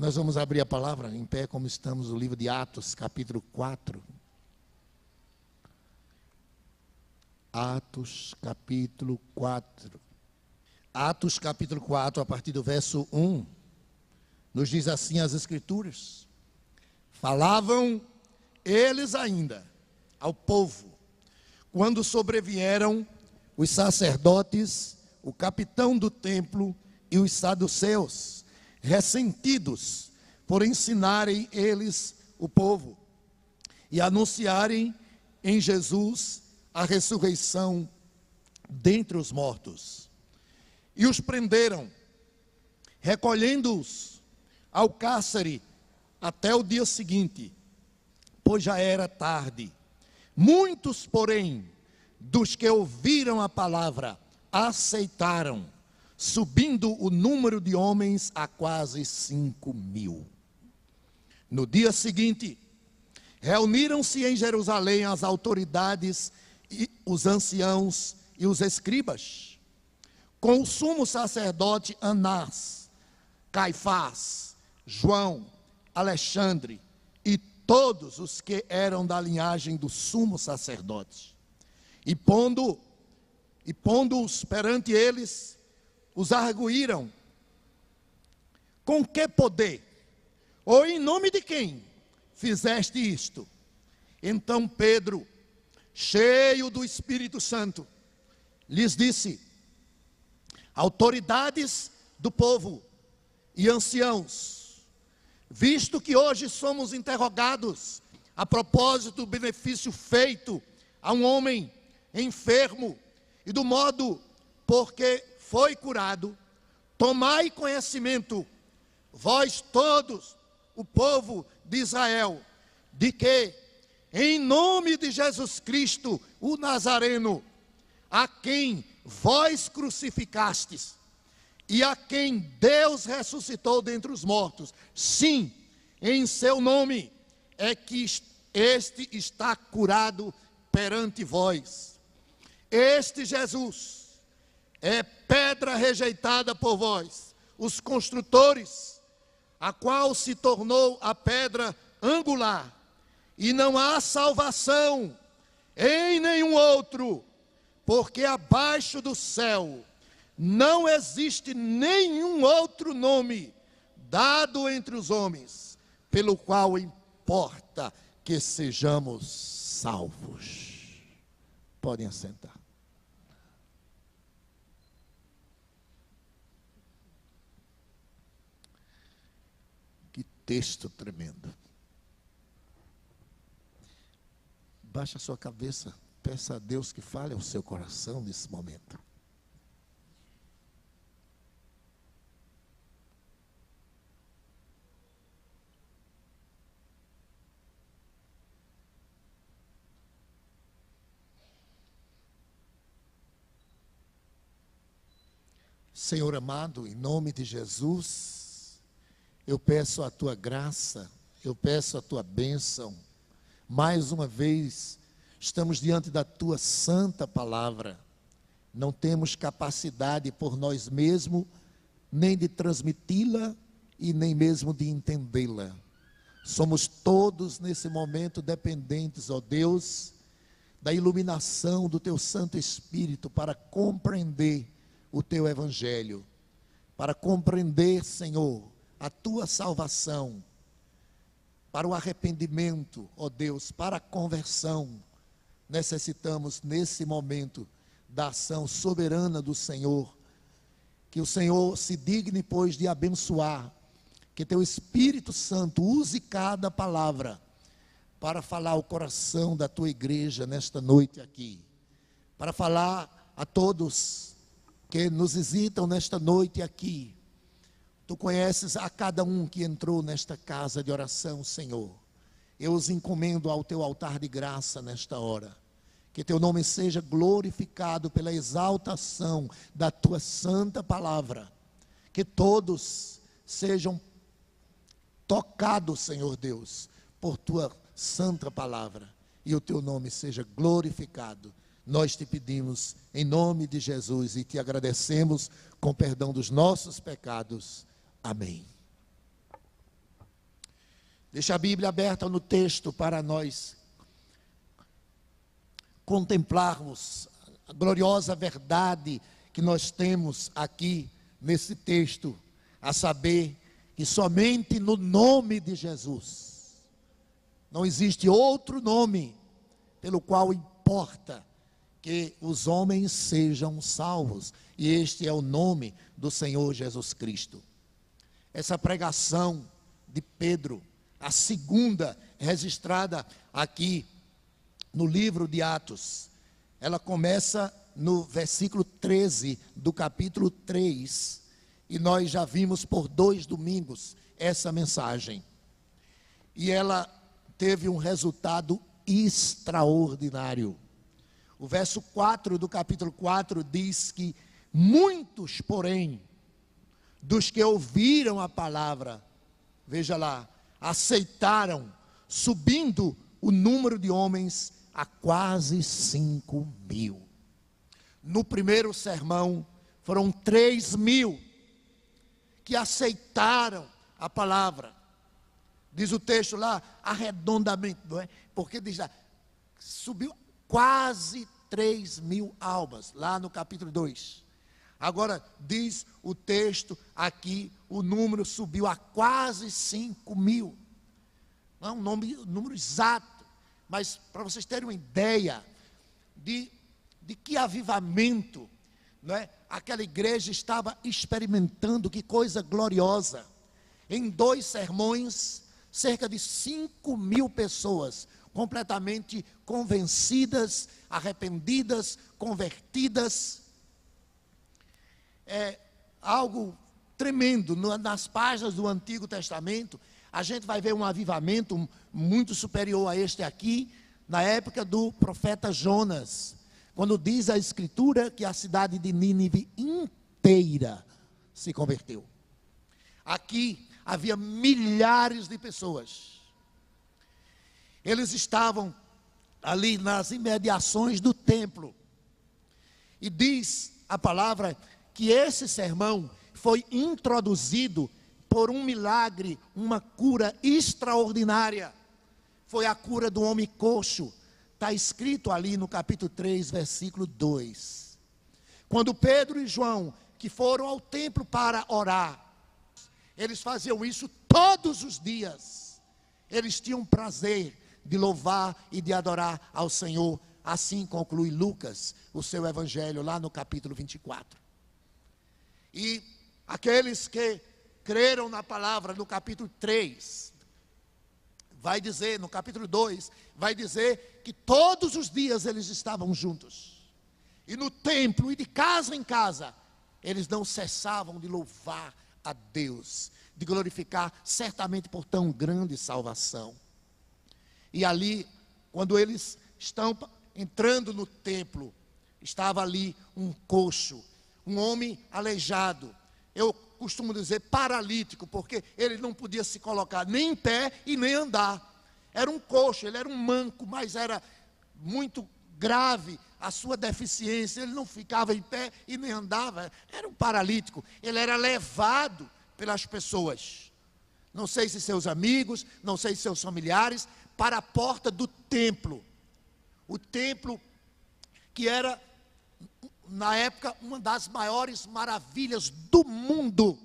Nós vamos abrir a palavra em pé, como estamos, no livro de Atos, capítulo 4. Atos, capítulo 4. Atos, capítulo 4, a partir do verso 1, nos diz assim as Escrituras. Falavam eles ainda ao povo, quando sobrevieram os sacerdotes, o capitão do templo e os saduceus, ressentidos por ensinarem eles o povo e anunciarem em Jesus a ressurreição dentre os mortos. E os prenderam, recolhendo-os ao cárcere até o dia seguinte, pois já era tarde. Muitos, porém, dos que ouviram a palavra, aceitaram, subindo o número de homens a quase 5.000. No dia seguinte, reuniram-se em Jerusalém as autoridades, e os anciãos e os escribas, com o sumo sacerdote Anás, Caifás, João, Alexandre e todos os que eram da linhagem do sumo sacerdote. E pondo-os perante eles, os arguíram: com que poder, ou em nome de quem fizeste isto? Então Pedro, cheio do Espírito Santo, lhes disse: autoridades do povo e anciãos, visto que hoje somos interrogados a propósito do benefício feito a um homem enfermo e do modo porque foi curado, tomai conhecimento, vós todos, o povo de Israel, de que, em nome de Jesus Cristo, o Nazareno, a quem vós crucificastes, e a quem Deus ressuscitou dentre os mortos, sim, em seu nome, é que este está curado perante vós. Este Jesus é pedra rejeitada por vós, os construtores, a qual se tornou a pedra angular, e não há salvação em nenhum outro, porque abaixo do céu não existe nenhum outro nome dado entre os homens, pelo qual importa que sejamos salvos. Podem assentar. Que texto tremendo. Baixa a sua cabeça, peça a Deus que fale ao seu coração nesse momento. Senhor amado, em nome de Jesus, eu peço a tua graça, eu peço a tua bênção. Mais uma vez, estamos diante da tua santa palavra. Não temos capacidade por nós mesmos, nem de transmiti-la e nem mesmo de entendê-la. Somos todos nesse momento dependentes, ó Deus, da iluminação do teu Santo Espírito para compreender o teu Evangelho, para compreender, Senhor, a tua salvação, para o arrependimento, ó Deus, para a conversão. Necessitamos nesse momento da ação soberana do Senhor, que o Senhor se digne, pois, de abençoar, que teu Espírito Santo use cada palavra para falar ao coração da tua igreja nesta noite aqui, para falar a todos que nos visitam nesta noite aqui. Tu conheces a cada um que entrou nesta casa de oração, Senhor. Eu os encomendo ao teu altar de graça nesta hora. Que teu nome seja glorificado pela exaltação da tua santa palavra. Que todos sejam tocados, Senhor Deus, por tua santa palavra. E o teu nome seja glorificado. Nós te pedimos em nome de Jesus e te agradecemos com perdão dos nossos pecados. Amém. Deixa a Bíblia aberta no texto para nós contemplarmos a gloriosa verdade que nós temos aqui nesse texto, a saber que somente no nome de Jesus, não existe outro nome pelo qual importa que os homens sejam salvos, e este é o nome do Senhor Jesus Cristo. Essa pregação de Pedro, a segunda registrada aqui no livro de Atos, ela começa no versículo 13 do capítulo 3, e nós já vimos por 2 domingos essa mensagem, e ela teve um resultado extraordinário. O verso 4 do capítulo 4 diz que muitos, porém, dos que ouviram a palavra, veja lá, aceitaram, subindo o número de homens a quase 5.000. No primeiro sermão, foram 3.000 que aceitaram a palavra. Diz o texto lá, arredondamente, não é? Porque diz lá, subiu quase 3.000 almas, lá no capítulo 2. Agora, diz o texto aqui, o número subiu a quase 5.000. Não é um número exato, mas para vocês terem uma ideia de que avivamento, não é? Aquela igreja estava experimentando, que coisa gloriosa. Em 2 sermões, cerca de 5.000 pessoas completamente convencidas, arrependidas, convertidas. É algo tremendo. Nas páginas do Antigo Testamento, a gente vai ver um avivamento muito superior a este aqui, na época do profeta Jonas, quando diz a Escritura que a cidade de Nínive inteira se converteu. Aqui havia milhares de pessoas. Eles estavam ali nas imediações do templo. E diz a palavra que esse sermão foi introduzido por um milagre, uma cura extraordinária. Foi a cura do homem coxo. Está escrito ali no capítulo 3, versículo 2. Quando Pedro e João, que foram ao templo para orar, eles faziam isso todos os dias. Eles tinham prazer de louvar e de adorar ao Senhor. Assim conclui Lucas, o seu evangelho, lá no capítulo 24. E aqueles que creram na palavra, no capítulo 3, vai dizer, no capítulo 2, vai dizer que todos os dias eles estavam juntos. E no templo, e de casa em casa, eles não cessavam de louvar a Deus, de glorificar certamente por tão grande salvação. E ali, quando eles estão entrando no templo, estava ali um coxo, um homem aleijado. Eu costumo dizer paralítico, porque ele não podia se colocar nem em pé e nem andar. Era um coxo, ele era um manco, mas era muito grave a sua deficiência. Ele não ficava em pé e nem andava, era um paralítico. Ele era levado pelas pessoas, não sei se seus amigos, não sei se seus familiares, para a porta do templo. O templo que era, na época, uma das maiores maravilhas do mundo.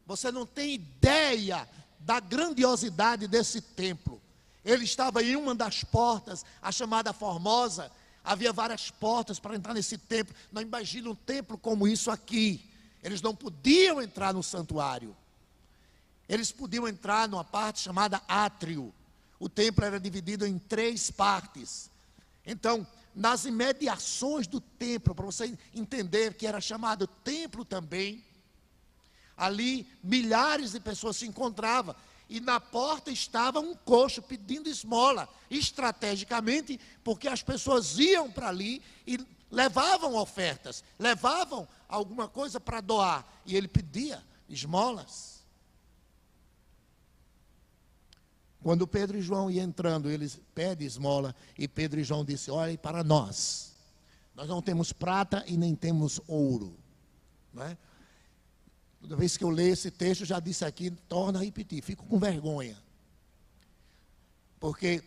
Você não tem ideia da grandiosidade desse templo. Ele estava em uma das portas, a chamada Formosa. Havia várias portas para entrar nesse templo. Não imagina um templo como isso aqui. Eles não podiam entrar no santuário. Eles podiam entrar numa parte chamada átrio. O templo era dividido em 3 partes. Então, nas imediações do templo, para você entender que era chamado templo também, ali milhares de pessoas se encontravam. E na porta estava um coxo pedindo esmola, estrategicamente, porque as pessoas iam para ali e levavam ofertas, levavam alguma coisa para doar, e ele pedia esmolas. Quando Pedro e João iam entrando, eles pedem esmola, e Pedro e João disse: olhem para nós não temos prata e nem temos ouro, não é? Toda vez que eu leio esse texto, já disse aqui, torna a repetir, fico com vergonha. porque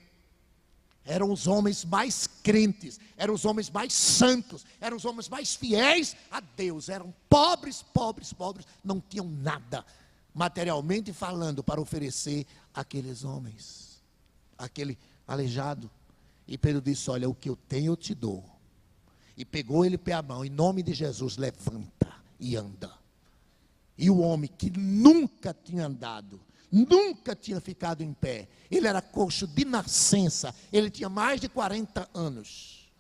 eram os homens mais crentes, eram os homens mais santos, eram os homens mais fiéis a Deus, eram pobres, não tinham nada, materialmente falando, para oferecer àqueles homens, aquele aleijado. E Pedro disse: olha, o que eu tenho eu te dou. E pegou ele pela mão, em nome de Jesus, levanta e anda. E o homem que nunca tinha andado, nunca tinha ficado em pé, ele era coxo de nascença, ele tinha mais de 40 anos,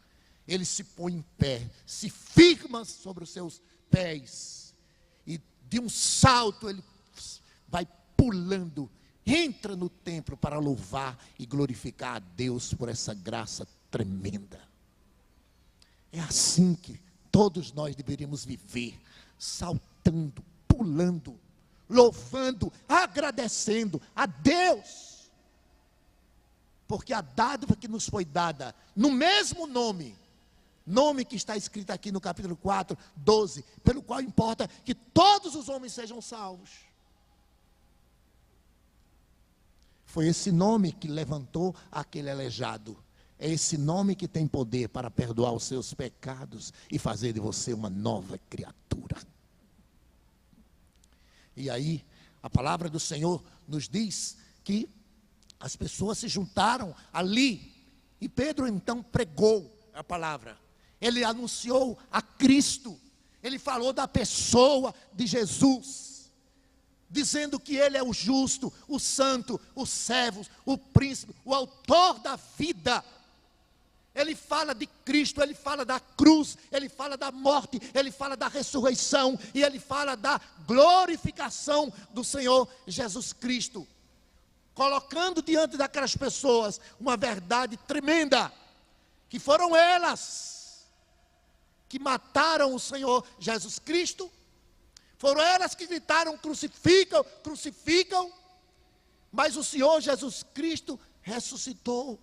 ele se põe em pé, se firma sobre os seus pés, e de um salto ele vai pulando, entra no templo para louvar e glorificar a Deus por essa graça tremenda. É assim que todos nós deveríamos viver, saltando, pulando, louvando, agradecendo a Deus, porque a dádiva que nos foi dada, no mesmo nome que está escrito aqui no capítulo 4, 12, pelo qual importa que todos os homens sejam salvos. Foi esse nome que levantou aquele aleijado. É esse nome que tem poder para perdoar os seus pecados e fazer de você uma nova criatura. E aí, a palavra do Senhor nos diz que as pessoas se juntaram ali. E Pedro então pregou a palavra. Ele anunciou a Cristo. Ele falou da pessoa de Jesus, dizendo que Ele é o justo, o santo, o servo, o príncipe, o autor da vida. Ele fala de Cristo, ele fala da cruz, ele fala da morte, ele fala da ressurreição, e ele fala da glorificação do Senhor Jesus Cristo, colocando diante daquelas pessoas uma verdade tremenda, que foram elas que mataram o Senhor Jesus Cristo, foram elas que gritaram: crucificam, crucificam, mas o Senhor Jesus Cristo ressuscitou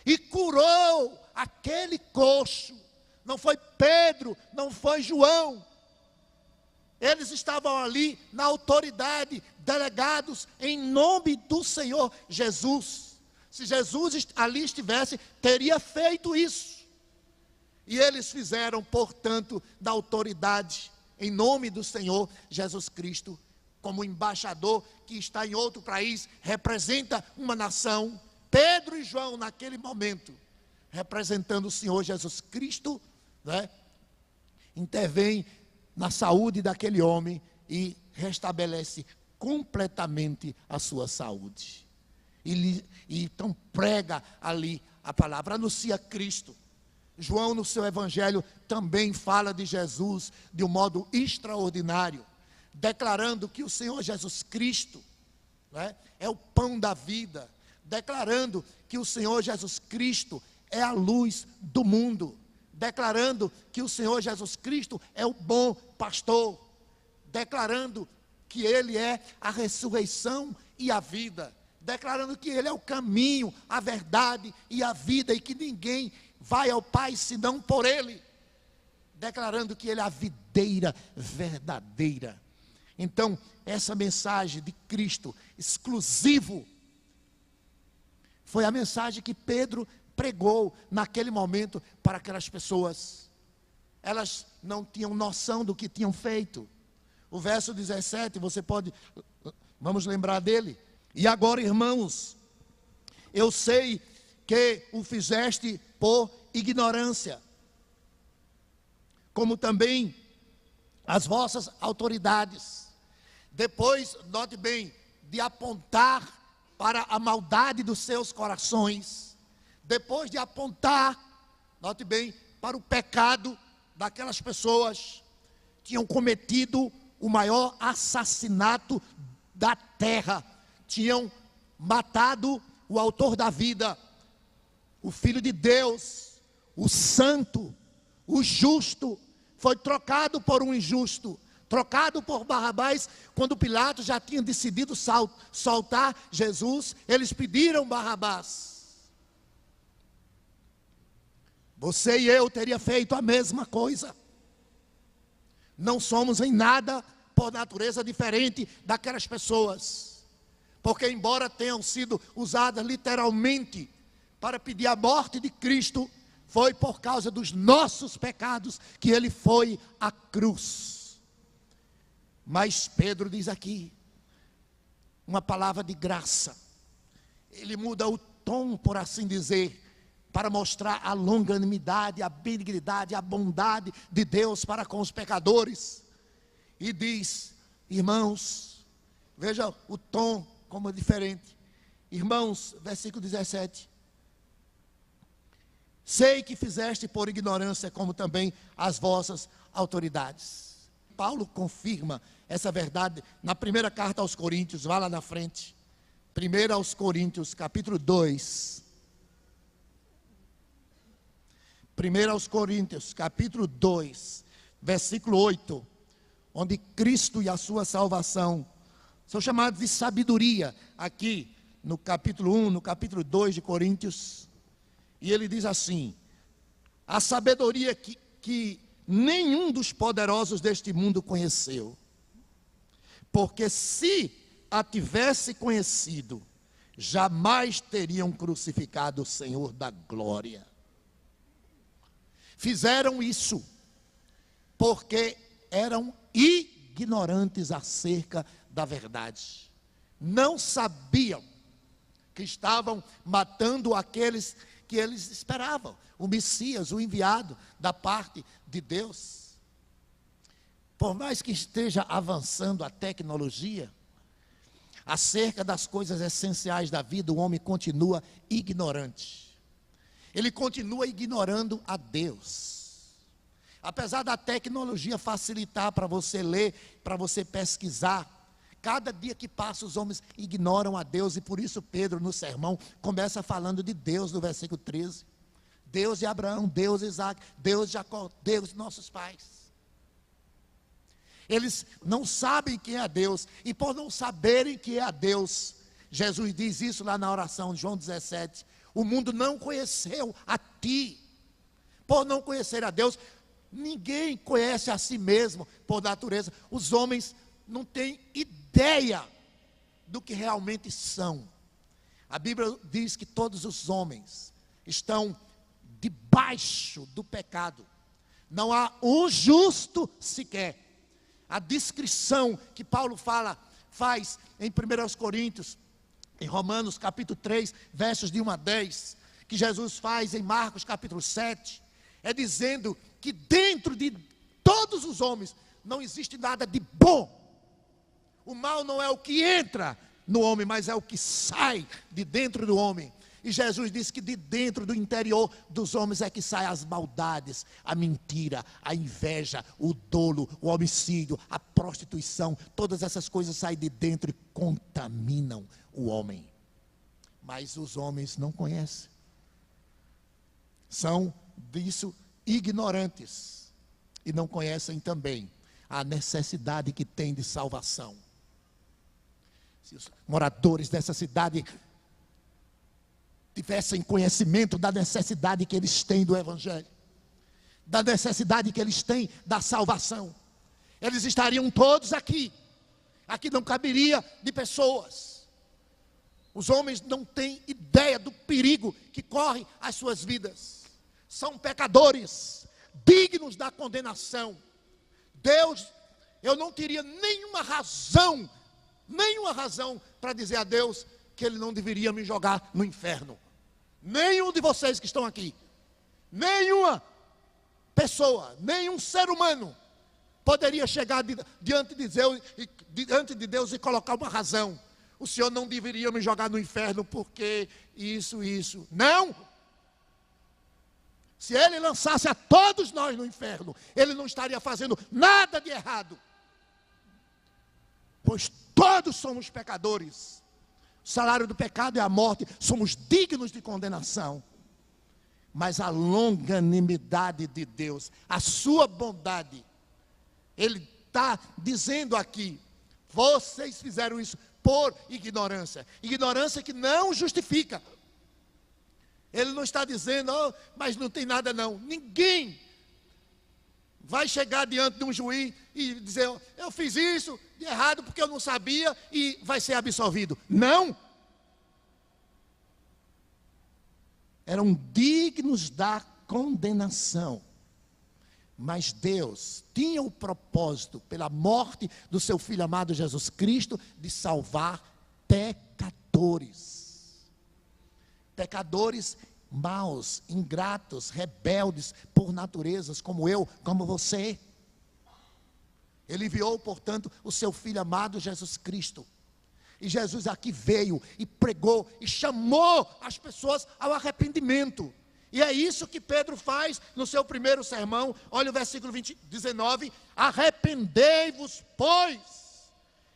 e curou aquele coxo. Não foi Pedro, não foi João. Eles estavam ali na autoridade, delegados em nome do Senhor Jesus. Se Jesus ali estivesse, teria feito isso. E eles fizeram, portanto, da autoridade, em nome do Senhor Jesus Cristo, como embaixador que está em outro país, representa uma nação. Pedro e João, naquele momento, representando o Senhor Jesus Cristo, né, intervém na saúde daquele homem e restabelece completamente a sua saúde. E então prega ali a palavra, anuncia Cristo. João, no seu evangelho, também fala de Jesus de um modo extraordinário, declarando que o Senhor Jesus Cristo, né, é o pão da vida, declarando que o Senhor Jesus Cristo é a luz do mundo, declarando que o Senhor Jesus Cristo é o bom pastor, declarando que Ele é a ressurreição e a vida, declarando que Ele é o caminho, a verdade e a vida, e que ninguém vai ao Pai senão por Ele, declarando que Ele é a videira verdadeira. Então, essa mensagem de Cristo exclusivo foi a mensagem que Pedro pregou naquele momento para aquelas pessoas. Elas não tinham noção do que tinham feito. O verso 17, vamos lembrar dele. E agora, irmãos, eu sei que o fizeste por ignorância, como também as vossas autoridades. Depois, note bem, de apontar para a maldade dos seus corações, depois de apontar, note bem, para o pecado daquelas pessoas, tinham cometido o maior assassinato da terra, tinham matado o autor da vida, o Filho de Deus, o santo, o justo, foi trocado por um injusto, trocado por Barrabás. Quando Pilatos já tinha decidido soltar Jesus, eles pediram Barrabás. Você e eu teria feito a mesma coisa. Não somos em nada, por natureza, diferente daquelas pessoas. Porque embora tenham sido usadas literalmente para pedir a morte de Cristo, foi por causa dos nossos pecados que ele foi à cruz. Mas Pedro diz aqui uma palavra de graça. Ele muda o tom, por assim dizer, para mostrar a longanimidade, a benignidade, a bondade de Deus para com os pecadores. E diz: irmãos, veja o tom como é diferente. Irmãos, versículo 17. Sei que fizeste por ignorância, como também as vossas autoridades. Paulo confirma essa verdade na primeira carta aos Coríntios, vá lá na frente. 1 aos Coríntios, capítulo 2. 1 aos Coríntios, capítulo 2, versículo 8. Onde Cristo e a sua salvação são chamados de sabedoria, aqui no capítulo 1, no capítulo 2 de Coríntios. E ele diz assim: a sabedoria que nenhum dos poderosos deste mundo conheceu. Porque se a tivesse conhecido, jamais teriam crucificado o Senhor da glória. Fizeram isso porque eram ignorantes acerca da verdade. Não sabiam que estavam matando aqueles que eles esperavam, o Messias, o enviado da parte de Deus. Por mais que esteja avançando a tecnologia, acerca das coisas essenciais da vida, o homem continua ignorante. Ele continua ignorando a Deus. Apesar da tecnologia facilitar para você ler, para você pesquisar, cada dia que passa os homens ignoram a Deus. E por isso Pedro no sermão começa falando de Deus no versículo 13. Deus de Abraão, Deus de Isaac, Deus de Jacó, Deus de nossos pais. Eles não sabem quem é Deus, e por não saberem quem é Deus, Jesus diz isso lá na oração de João 17, o mundo não conheceu a ti. Por não conhecer a Deus, ninguém conhece a si mesmo por natureza. Os homens não têm ideia do que realmente são. A Bíblia diz que todos os homens estão debaixo do pecado. Não há um justo sequer. A descrição que Paulo faz em 1 Coríntios, em Romanos capítulo 3, versos de 1 a 10, que Jesus faz em Marcos capítulo 7, é dizendo que dentro de todos os homens não existe nada de bom. O mal não é o que entra no homem, mas é o que sai de dentro do homem. E Jesus diz que de dentro do interior dos homens é que saem as maldades, a mentira, a inveja, o dolo, o homicídio, a prostituição. Todas essas coisas saem de dentro e contaminam o homem. Mas os homens não conhecem. São disso ignorantes. E não conhecem também a necessidade que tem de salvação. Se os moradores dessa cidade tivessem conhecimento da necessidade que eles têm do Evangelho, da necessidade que eles têm da salvação, eles estariam todos aqui. Aqui não caberia de pessoas. Os homens não têm ideia do perigo que corre às suas vidas. São pecadores, dignos da condenação. Deus, eu não teria nenhuma razão para dizer a Deus que Ele não deveria me jogar no inferno. Nenhum de vocês que estão aqui, nenhuma pessoa, nenhum ser humano poderia chegar diante de Deus e colocar uma razão. O Senhor não deveria me jogar no inferno porque isso. Não! Se Ele lançasse a todos nós no inferno, Ele não estaria fazendo nada de errado. Pois todos somos pecadores. O salário do pecado é a morte. Somos dignos de condenação. Mas a longanimidade de Deus, a sua bondade, Ele está dizendo aqui: vocês fizeram isso por ignorância. Ignorância que não justifica. Ele não está dizendo, mas não tem nada não. Ninguém vai chegar diante de um juiz e dizer: eu fiz isso de errado porque eu não sabia, e vai ser absolvido. Não! Eram dignos da condenação. Mas Deus tinha o propósito, pela morte do seu Filho amado Jesus Cristo, de salvar pecadores. Pecadores maus, ingratos, rebeldes por naturezas, como eu, como você. Ele enviou, portanto, o seu Filho amado Jesus Cristo. E Jesus aqui veio e pregou e chamou as pessoas ao arrependimento. E é isso que Pedro faz no seu primeiro sermão. Olha o versículo 19: arrependei-vos, pois,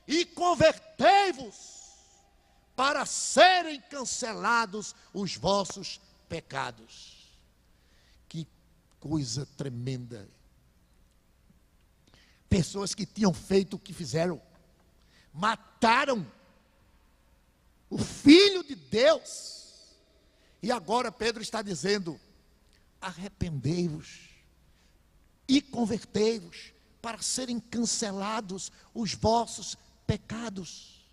e convertei-vos, para serem cancelados os vossos pecados. Que coisa tremenda. Pessoas que tinham feito o que fizeram, mataram o Filho de Deus. E agora Pedro está dizendo: arrependei-vos e convertei-vos, para serem cancelados os vossos pecados.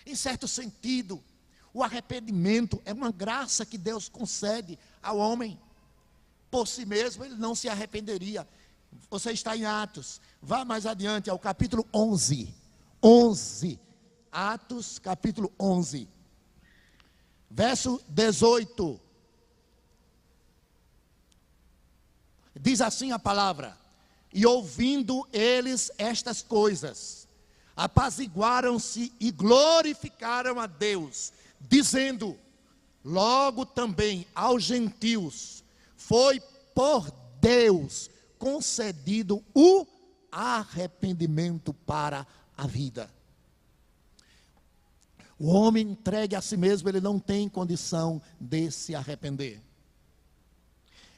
Em certo sentido, o arrependimento é uma graça que Deus concede ao homem. Por si mesmo ele não se arrependeria. Você está em Atos, vá mais adiante ao capítulo 11. Atos capítulo 11. Verso 18, diz assim a palavra: e ouvindo eles estas coisas, apaziguaram-se e glorificaram a Deus, dizendo: logo também aos gentios foi por Deus concedido o arrependimento para a vida. O homem entregue a si mesmo, ele não tem condição de se arrepender.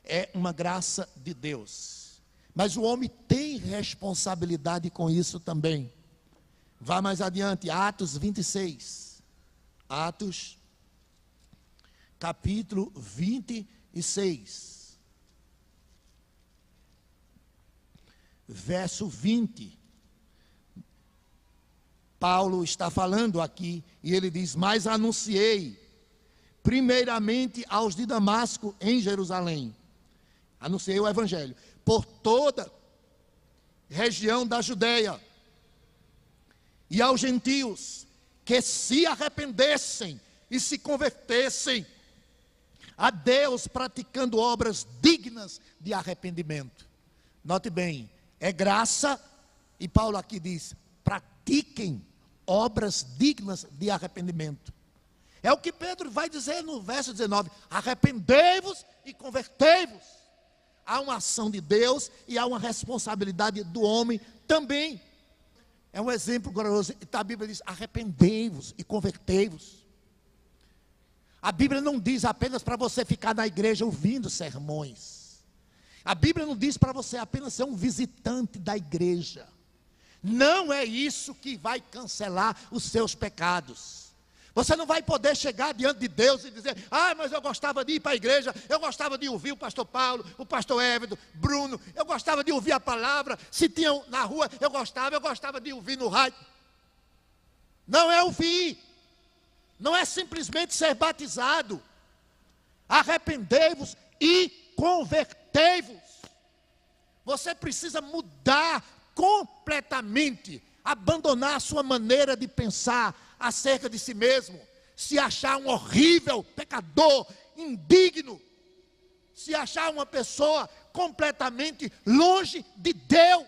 É uma graça de Deus. Mas o homem tem responsabilidade com isso também. Vá mais adiante, Atos 26. Atos, capítulo 26. Verso 20. Paulo está falando aqui, e ele diz: mas anunciei primeiramente aos de Damasco em Jerusalém, anunciei o evangelho, por toda região da Judeia, e aos gentios, que se arrependessem e se convertessem a Deus, praticando obras dignas de arrependimento. Note bem, é graça, e Paulo aqui diz: pratiquem obras dignas de arrependimento. É o que Pedro vai dizer no verso 19: arrependei-vos e convertei-vos. Há uma ação de Deus e há uma responsabilidade do homem também. É um exemplo glorioso. A Bíblia diz: arrependei-vos e convertei-vos. A Bíblia não diz apenas para você ficar na igreja ouvindo sermões. A Bíblia não diz para você apenas ser um visitante da igreja. Não é isso que vai cancelar os seus pecados. Você não vai poder chegar diante de Deus e dizer: mas eu gostava de ir para a igreja, eu gostava de ouvir o pastor Paulo, o pastor Évido, Bruno, eu gostava de ouvir a palavra, se tinha na rua, eu gostava de ouvir no rádio. Não é ouvir, não é simplesmente ser batizado. Arrependei-vos e convertei-vos. Você precisa mudar completamente, abandonar a sua maneira de pensar acerca de si mesmo, se achar um horrível pecador, indigno, se achar uma pessoa completamente longe de Deus.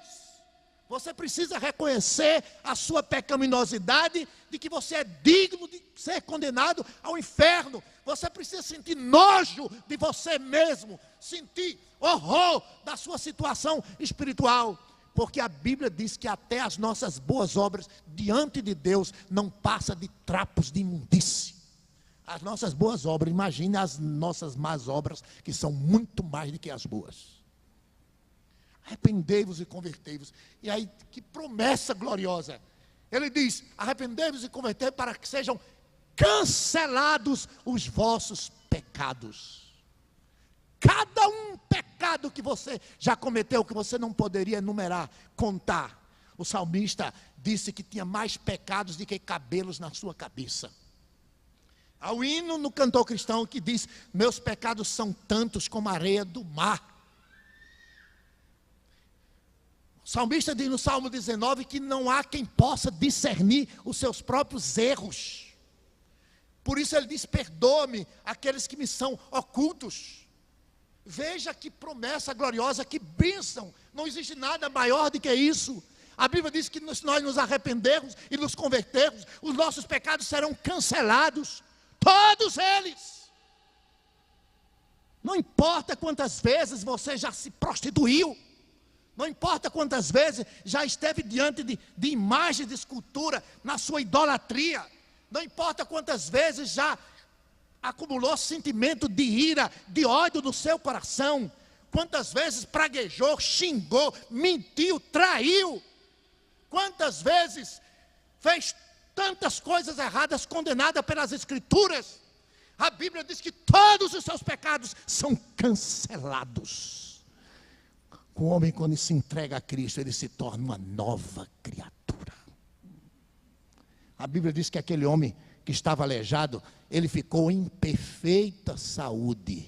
Você precisa reconhecer a sua pecaminosidade, de que você é digno de ser condenado ao inferno. Você precisa sentir nojo de você mesmo, sentir horror da sua situação espiritual. Porque a Bíblia diz que até as nossas boas obras diante de Deus não passa de trapos de imundície. As nossas boas obras, imagine as nossas más obras, que são muito mais do que as boas. Arrependei-vos e convertei-vos. E aí, que promessa gloriosa. Ele diz: arrependei-vos e convertei-vos, para que sejam cancelados os vossos pecados. cada um pecado que você já cometeu, que você não poderia enumerar, contar. O salmista disse que tinha mais pecados do que cabelos na sua cabeça. Há o hino no cantor cristão que diz: meus pecados são tantos como a areia do mar. O salmista diz no Salmo 19 que não há quem possa discernir os seus próprios erros. Por isso ele diz: perdoa-me aqueles que me são ocultos. Veja que promessa gloriosa, que bênção. Não existe nada maior do que isso. A Bíblia diz que se nós nos arrependermos e nos convertermos, os nossos pecados serão cancelados. Todos eles. Não importa quantas vezes você já se prostituiu. Não importa quantas vezes já esteve diante de imagens de escultura na sua idolatria. Não importa quantas vezes já acumulou sentimento de ira, de ódio no seu coração. Quantas vezes praguejou, xingou, mentiu, traiu. Quantas vezes fez tantas coisas erradas, condenada pelas Escrituras. A Bíblia diz que todos os seus pecados são cancelados. O homem, quando se entrega a Cristo, ele se torna uma nova criatura. A Bíblia diz que aquele homem que estava aleijado, ele ficou em perfeita saúde.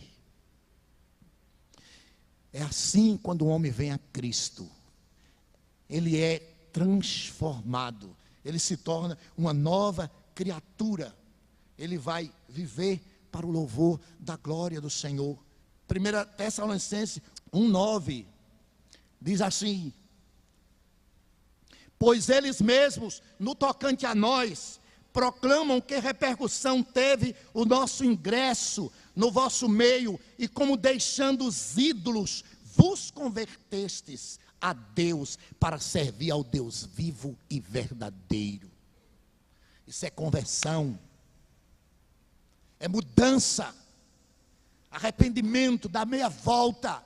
É assim quando o homem vem a Cristo. Ele é transformado. Ele se torna uma nova criatura. Ele vai viver para o louvor da glória do Senhor. 1 Tessalonicenses 1:9 diz assim: pois eles mesmos, no tocante a nós, proclamam que repercussão teve o nosso ingresso no vosso meio, e como deixando os ídolos, vos convertestes a Deus para servir ao Deus vivo e verdadeiro. Isso é conversão, é mudança, arrependimento, dar meia volta,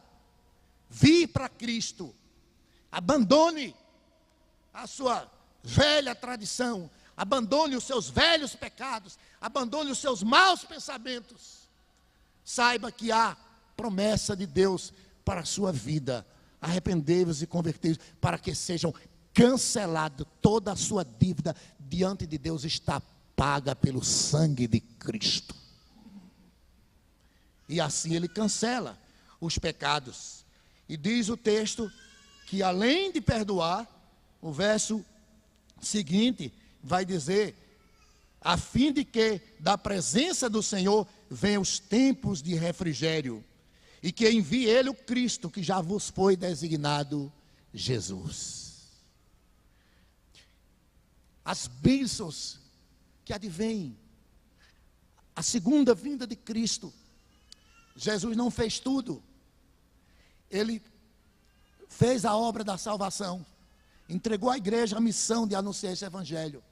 vir para Cristo. Abandone a sua velha tradição, abandone os seus velhos pecados, abandone os seus maus pensamentos. Saiba que há promessa de Deus para a sua vida. Arrependei-vos e convertei-vos, para que sejam cancelados. Toda a sua dívida diante de Deus está paga pelo sangue de Cristo. E assim ele cancela os pecados. E diz o texto que além de perdoar, o verso seguinte vai dizer: a fim de que da presença do Senhor venham os tempos de refrigério, e que envie ele o Cristo, que já vos foi designado Jesus. As bênçãos que advêm, a segunda vinda de Cristo. Jesus não fez tudo. Ele fez a obra da salvação, entregou à igreja a missão de anunciar esse evangelho,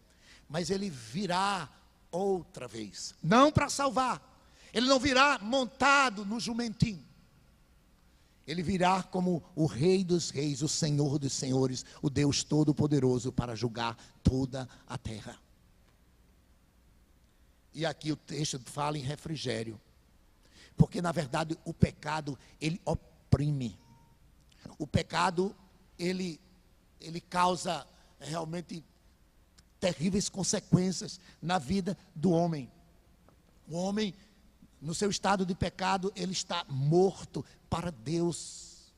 mas ele virá outra vez, não para salvar. Ele não virá montado no jumentinho. Ele virá como o Rei dos Reis, o Senhor dos Senhores, o Deus Todo-Poderoso, para julgar toda a terra. E aqui o texto fala em refrigério, porque na verdade o pecado, ele oprime. O pecado, ele causa realmente terríveis consequências na vida do homem. O homem, no seu estado de pecado, ele está morto para Deus.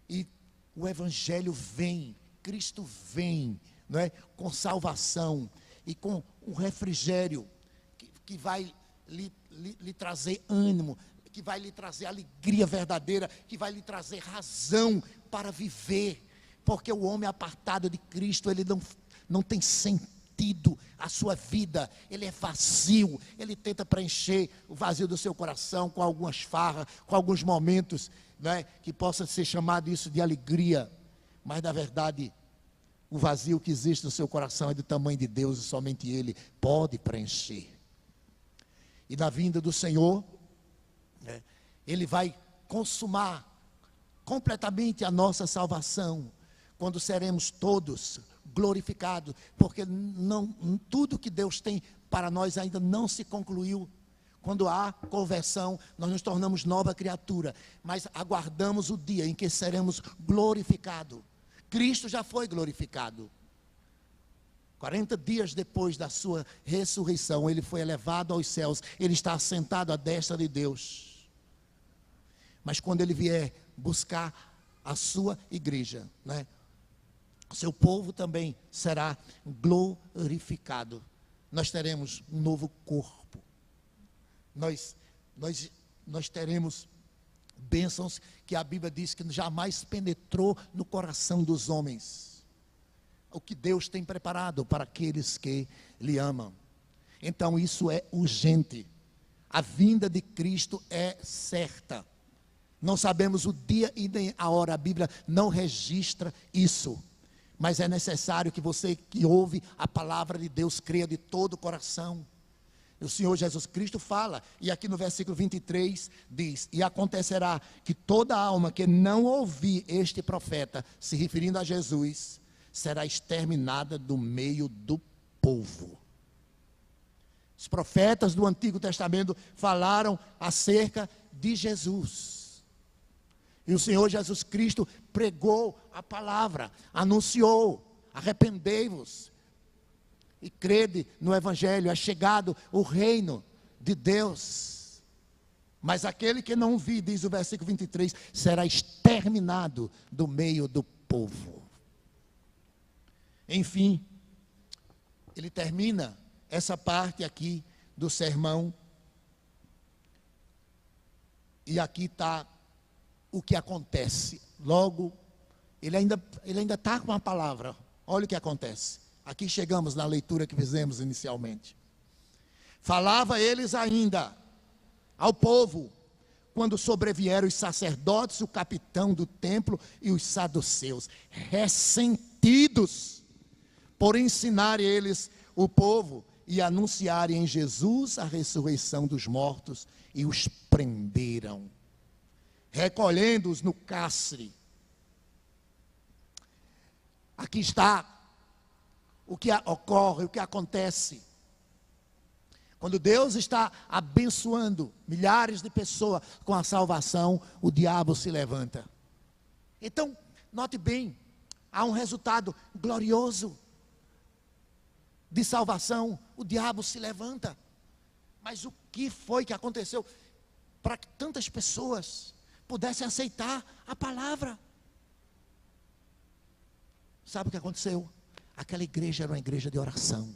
E o Evangelho vem, Cristo vem, não é? Com salvação e com um refrigério que vai lhe trazer ânimo, que vai lhe trazer alegria verdadeira, que vai lhe trazer razão para viver. Porque o homem apartado de Cristo, ele não tem sentido a sua vida, ele é vazio, ele tenta preencher o vazio do seu coração com algumas farras, com alguns momentos, né, que possa ser chamado isso de alegria, mas na verdade o vazio que existe no seu coração é do tamanho de Deus, e somente Ele pode preencher. E na vinda do Senhor, né, Ele vai consumar completamente a nossa salvação, quando seremos todos glorificados, porque tudo que Deus tem para nós ainda não se concluiu. quando há conversão, nós nos tornamos nova criatura, mas aguardamos o dia em que seremos glorificados. Cristo já foi glorificado. 40 dias depois da sua ressurreição, ele foi elevado aos céus, ele está assentado à destra de Deus. Mas quando ele vier buscar a sua igreja, né, seu povo também será glorificado. Nós teremos um novo corpo. Nós teremos bênçãos que a Bíblia diz que jamais penetrou no coração dos homens. O que Deus tem preparado para aqueles que lhe amam. Então isso é urgente. A vinda de Cristo é certa. Não sabemos o dia e nem a hora, a Bíblia não registra isso. Mas é necessário que você que ouve a palavra de Deus creia de todo o coração. O Senhor Jesus Cristo fala, e aqui no versículo 23 diz: e acontecerá que toda alma que não ouvir este profeta, se referindo a Jesus, será exterminada do meio do povo. Os profetas do Antigo Testamento falaram acerca de Jesus. E o Senhor Jesus Cristo pregou a palavra, anunciou: arrependei-vos e crede no Evangelho, é chegado o reino de Deus. Mas aquele que não ouvir, diz o versículo 23, será exterminado do meio do povo. Enfim, ele termina essa parte aqui do sermão. E aqui está o que acontece. Logo, ele ainda está com a palavra. Olha o que acontece. Aqui chegamos na leitura que fizemos inicialmente. Falava eles ainda ao povo, quando sobrevieram os sacerdotes, o capitão do templo e os saduceus, ressentidos por ensinarem eles o povo e anunciarem em Jesus a ressurreição dos mortos, e os prenderam, recolhendo-os no cárcere. Aqui está o que ocorre, o que acontece. Quando Deus está abençoando milhares de pessoas com a salvação, o diabo se levanta. Então, note bem, há um resultado glorioso de salvação, o diabo se levanta. Mas o que foi que aconteceu para que tantas pessoas pudessem aceitar a palavra? Sabe o que aconteceu? Aquela igreja era uma igreja de oração.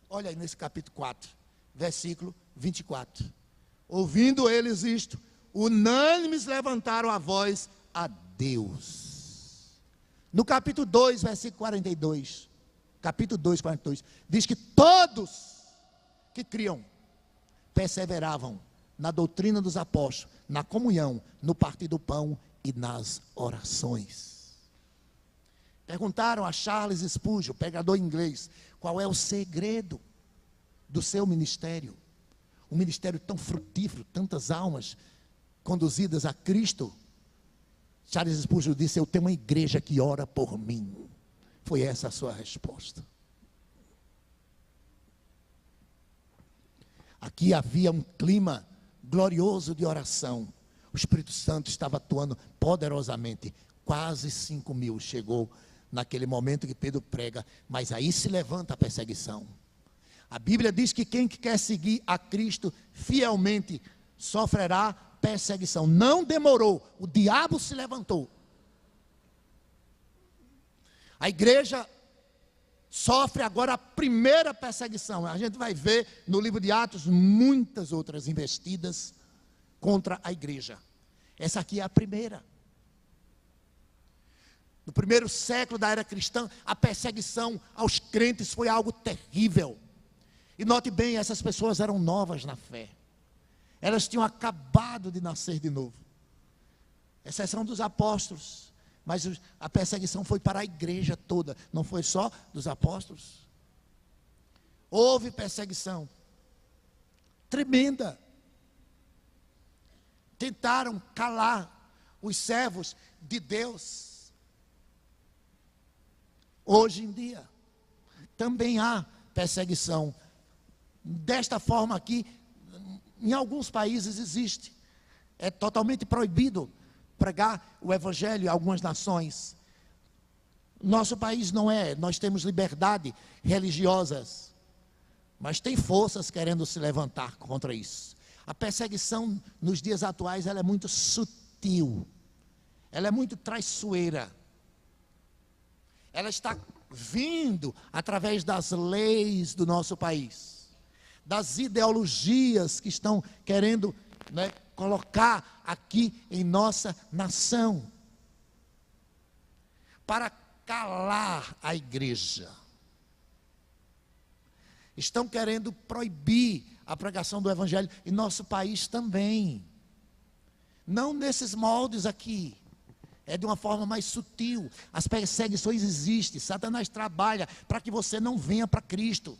Olha aí nesse capítulo 4, versículo 24. Ouvindo eles isto, unânimes levantaram a voz a Deus. No capítulo 2, versículo 42, capítulo 2, 42, diz que todos que criam perseveravam na doutrina dos apóstolos, na comunhão, no partir do pão e nas orações. Perguntaram a Charles Spurgeon, pregador inglês, qual é o segredo do seu ministério? Um ministério tão frutífero, tantas almas conduzidas a Cristo. Charles Spurgeon disse: eu tenho uma igreja que ora por mim. Foi essa a sua resposta. Aqui havia um clima glorioso de oração. O Espírito Santo estava atuando poderosamente. Quase 5.000 chegou naquele momento que Pedro prega. Mas aí se levanta a perseguição. A Bíblia diz que quem quer seguir a Cristo fielmente sofrerá perseguição. Não demorou, o diabo se levantou. A igreja sofre agora a primeira perseguição. A gente vai ver no livro de Atos muitas outras investidas contra a igreja. Essa aqui é a primeira. No primeiro século da era cristã, a perseguição aos crentes foi algo terrível. E note bem, essas pessoas eram novas na fé. Elas tinham acabado de nascer de novo. Exceção dos apóstolos. Mas a perseguição foi para a igreja toda, não foi só dos apóstolos. Houve perseguição tremenda. Tentaram calar os servos de Deus. Hoje em dia também há perseguição. Desta forma aqui, em alguns países existe. É totalmente proibido pregar o evangelho em algumas nações. Nosso país não é, nós temos liberdade religiosas, mas tem forças querendo se levantar contra isso. A perseguição nos dias atuais, ela é muito sutil, ela é muito traiçoeira. Ela está vindo através das leis do nosso país, das ideologias que estão querendo, né, colocar aqui em nossa nação, para calar a igreja. Estão querendo proibir a pregação do evangelho em nosso país também. Não nesses moldes aqui. É de uma forma mais sutil. As perseguições existem. Satanás trabalha para que você não venha para Cristo.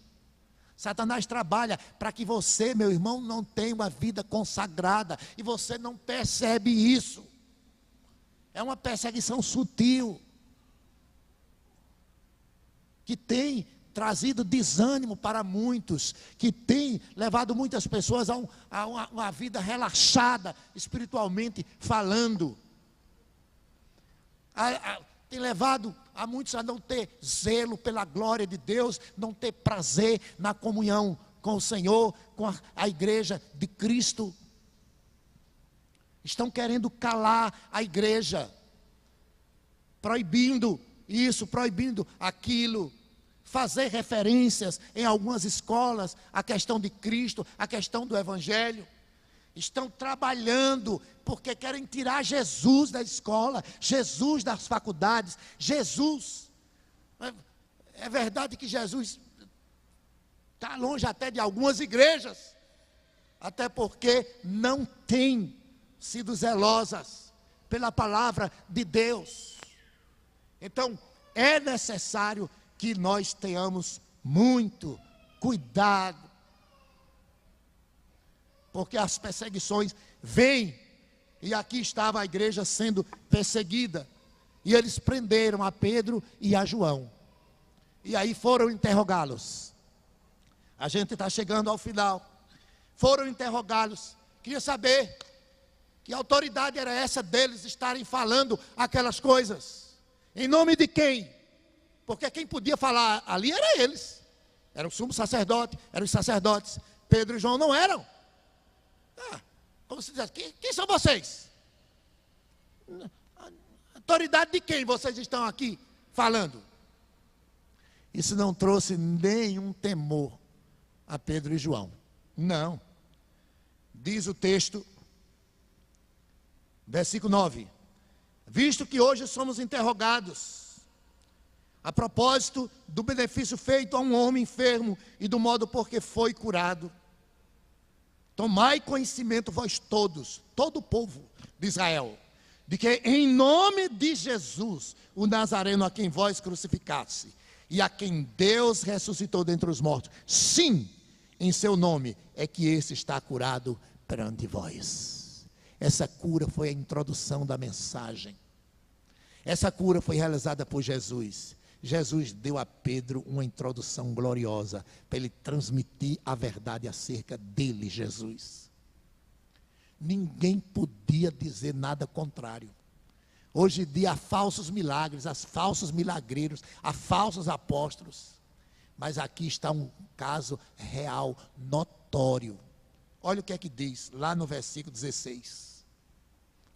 Satanás trabalha para que você, meu irmão, não tenha uma vida consagrada. E você não percebe isso. É uma perseguição sutil, que tem trazido desânimo para muitos, que tem levado muitas pessoas a uma vida relaxada, espiritualmente falando. Tem levado a muitos a não ter zelo pela glória de Deus, não ter prazer na comunhão com o Senhor, com a igreja de Cristo. Estão querendo calar a igreja, proibindo isso, proibindo aquilo, fazer referências em algumas escolas à questão de Cristo, à questão do evangelho. Estão trabalhando porque querem tirar Jesus da escola, Jesus das faculdades, Jesus. É verdade que Jesus está longe até de algumas igrejas, até porque não tem sido zelosas pela palavra de Deus. Então, é necessário que nós tenhamos muito cuidado, porque as perseguições vêm, e aqui estava a igreja sendo perseguida, e eles prenderam a Pedro e a João, e aí foram interrogá-los. A gente está chegando ao final. Foram interrogá-los, queria saber que autoridade era essa deles estarem falando aquelas coisas, em nome de quem? Porque quem podia falar ali era eles, era o sumo sacerdote, eram os sacerdotes. Pedro e João não eram. Como se diz, quem são vocês? Autoridade de quem vocês estão aqui falando? Isso não trouxe nenhum temor a Pedro e João. Não. Diz o texto, versículo 9: visto que hoje somos interrogados a propósito do benefício feito a um homem enfermo e do modo por que foi curado, tomai conhecimento vós todos, todo o povo de Israel, de que em nome de Jesus, o Nazareno a quem vós crucificaste, e a quem Deus ressuscitou dentre os mortos, sim, em seu nome é que esse está curado perante vós. Essa cura foi a introdução da mensagem. Essa cura foi realizada por Jesus. Jesus deu a Pedro uma introdução gloriosa para ele transmitir a verdade acerca dele, Jesus. Ninguém podia dizer nada contrário. Hoje em dia há falsos milagres, há falsos milagreiros, há falsos apóstolos. Mas aqui está um caso real, notório. Olha o que é que diz lá no versículo 16.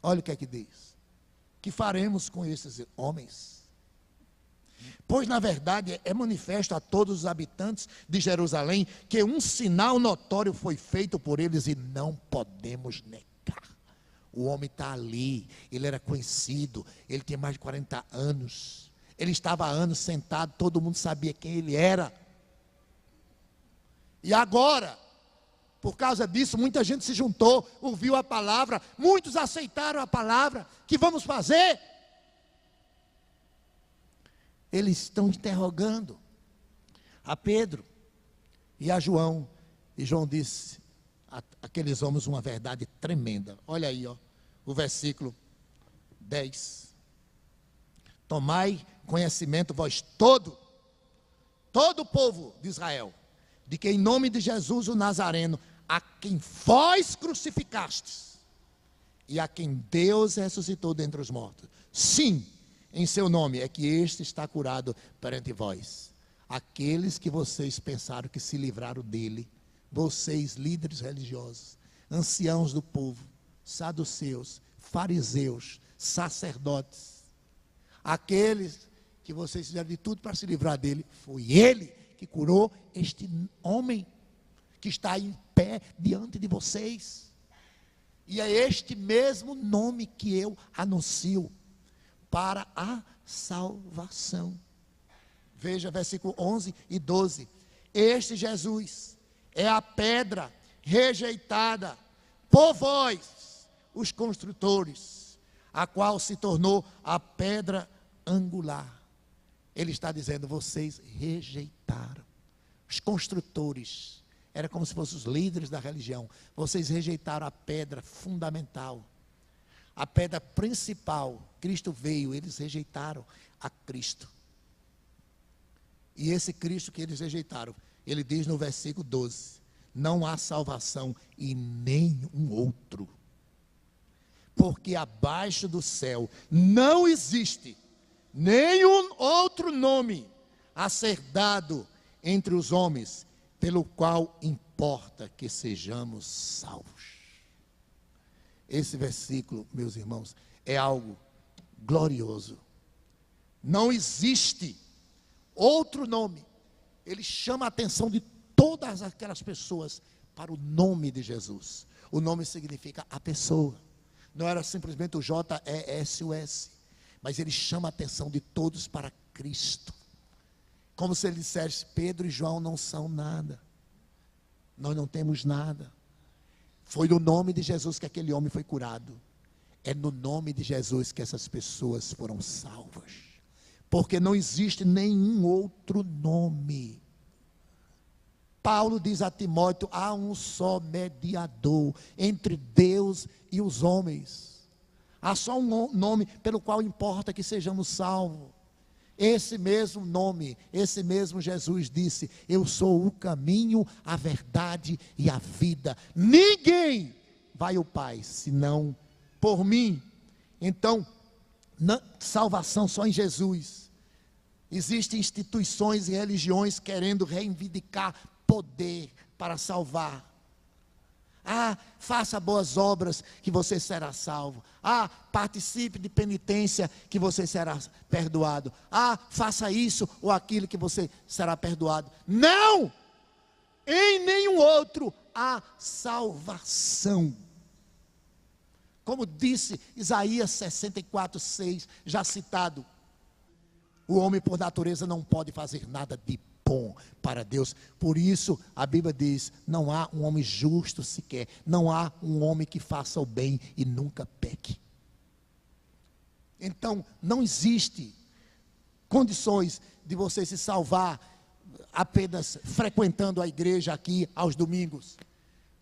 Olha o que é que diz. Que faremos com esses homens? Pois na verdade é manifesto a todos os habitantes de Jerusalém que um sinal notório foi feito por eles e não podemos negar. O homem está ali, ele era conhecido, ele tinha mais de 40 anos, ele estava há anos sentado, todo mundo sabia quem ele era. E agora, por causa disso, muita gente se juntou, ouviu a palavra, muitos aceitaram a palavra. O que vamos fazer? Eles estão interrogando a Pedro e a João. E João disse àqueles homens uma verdade tremenda. Olha aí, o versículo 10. Tomai conhecimento vós todo o povo de Israel, de que em nome de Jesus o Nazareno, a quem vós crucificastes e a quem Deus ressuscitou dentre os mortos. Sim, em seu nome é que este está curado perante vós. Aqueles que vocês pensaram que se livraram dele, vocês, líderes religiosos, anciãos do povo, saduceus, fariseus, sacerdotes, aqueles que vocês fizeram de tudo para se livrar dele, foi ele que curou este homem que está em pé diante de vocês. E é este mesmo nome que eu anuncio para a salvação. Veja versículo 11 e 12. Este Jesus é a pedra rejeitada por vós, os construtores, a qual se tornou a pedra angular. Ele está dizendo, vocês rejeitaram. Os construtores, era como se fossem os líderes da religião. Vocês rejeitaram a pedra fundamental, a pedra principal. Cristo veio, eles rejeitaram a Cristo. E esse Cristo que eles rejeitaram, ele diz no versículo 12, não há salvação em nenhum outro, porque abaixo do céu não existe nenhum outro nome a ser dado entre os homens, pelo qual importa que sejamos salvos. Esse versículo, meus irmãos, é algo glorioso. Não existe outro nome. Ele chama a atenção de todas aquelas pessoas para o nome de Jesus. O nome significa a pessoa. Não era simplesmente o J-E-S-U-S, mas ele chama a atenção de todos para Cristo. Como se ele dissesse, Pedro e João não são nada. Nós não temos nada. Foi no nome de Jesus que aquele homem foi curado. É no nome de Jesus que essas pessoas foram salvas. Porque não existe nenhum outro nome. Paulo diz a Timóteo, há um só mediador entre Deus e os homens. Há só um nome pelo qual importa que sejamos salvos. Esse mesmo nome, esse mesmo Jesus disse, eu sou o caminho, a verdade e a vida. Ninguém vai ao Pai, senão por mim. Então, salvação só em Jesus. Existem instituições e religiões querendo reivindicar poder para salvar. Ah, faça boas obras que você será salvo. Ah, participe de penitência que você será perdoado. Ah, faça isso ou aquilo que você será perdoado. Não! Em nenhum outro há salvação. Como disse Isaías 64:6, já citado. O homem por natureza não pode fazer nada de bom para Deus. Por isso a Bíblia diz, não há um homem justo sequer. Não há um homem que faça o bem e nunca peque. Então não existe condições de você se salvar apenas frequentando a igreja aqui aos domingos.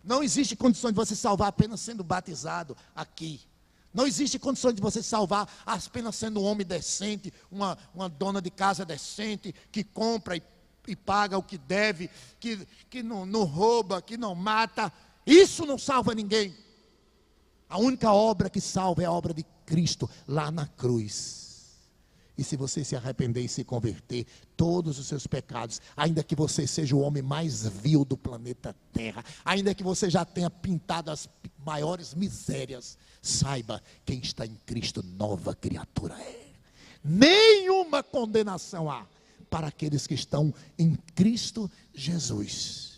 Não existe condições de você salvar apenas sendo batizado aqui. Não existe condições de você salvar apenas sendo um homem decente, uma dona de casa decente, que compra e paga o que deve, que não rouba, que não mata. Isso não salva ninguém. A única obra que salva é a obra de Cristo lá na cruz. E se você se arrepender e se converter, todos os seus pecados, ainda que você seja o homem mais vil do planeta Terra, ainda que você já tenha pintado as maiores misérias, saiba, quem está em Cristo, nova criatura é. Nenhuma condenação há para aqueles que estão em Cristo Jesus.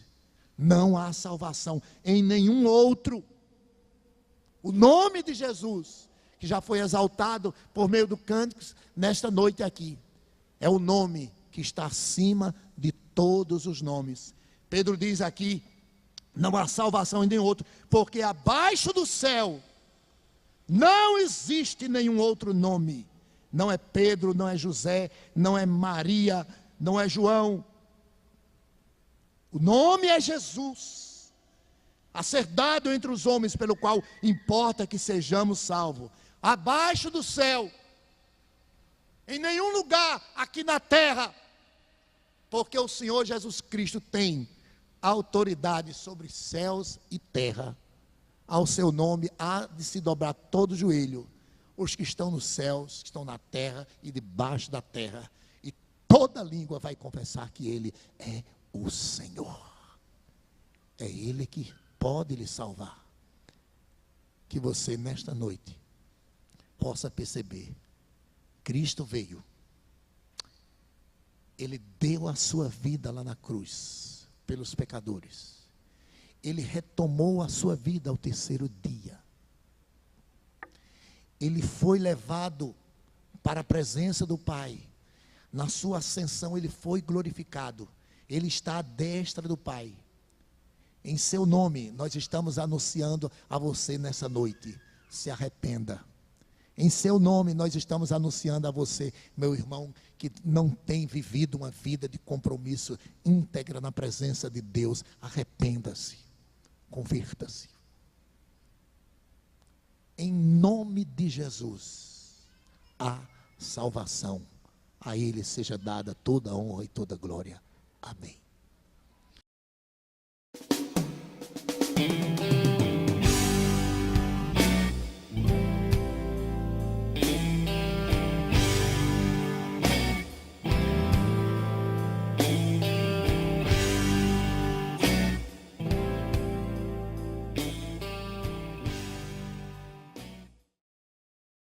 Não há salvação em nenhum outro. O nome de Jesus, que já foi exaltado por meio do cânticos nesta noite aqui, é o nome que está acima de todos os nomes. Pedro diz aqui, não há salvação em nenhum outro, porque abaixo do céu não existe nenhum outro nome. Não é Pedro, não é José, não é Maria, não é João. O nome é Jesus, a ser dado entre os homens, pelo qual importa que sejamos salvos. Abaixo do céu, em nenhum lugar aqui na terra, porque o Senhor Jesus Cristo tem autoridade sobre céus e terra. Ao seu nome há de se dobrar todo o joelho, os que estão nos céus, que estão na terra e debaixo da terra, e toda língua vai confessar que Ele é o Senhor. É Ele que pode lhe salvar. Que você, nesta noite, possa perceber: Cristo veio, Ele deu a sua vida lá na cruz, pelos pecadores. Ele retomou a sua vida ao terceiro dia. Ele foi levado para a presença do Pai. Na sua ascensão ele foi glorificado. Ele está à destra do Pai. Em seu nome nós estamos anunciando a você nessa noite: se arrependa. Em seu nome nós estamos anunciando a você, meu irmão, que não tem vivido uma vida de compromisso íntegra na presença de Deus. Arrependa-se, converta-se. Em nome de Jesus, a salvação. A Ele seja dada toda a honra e toda a glória. Amém.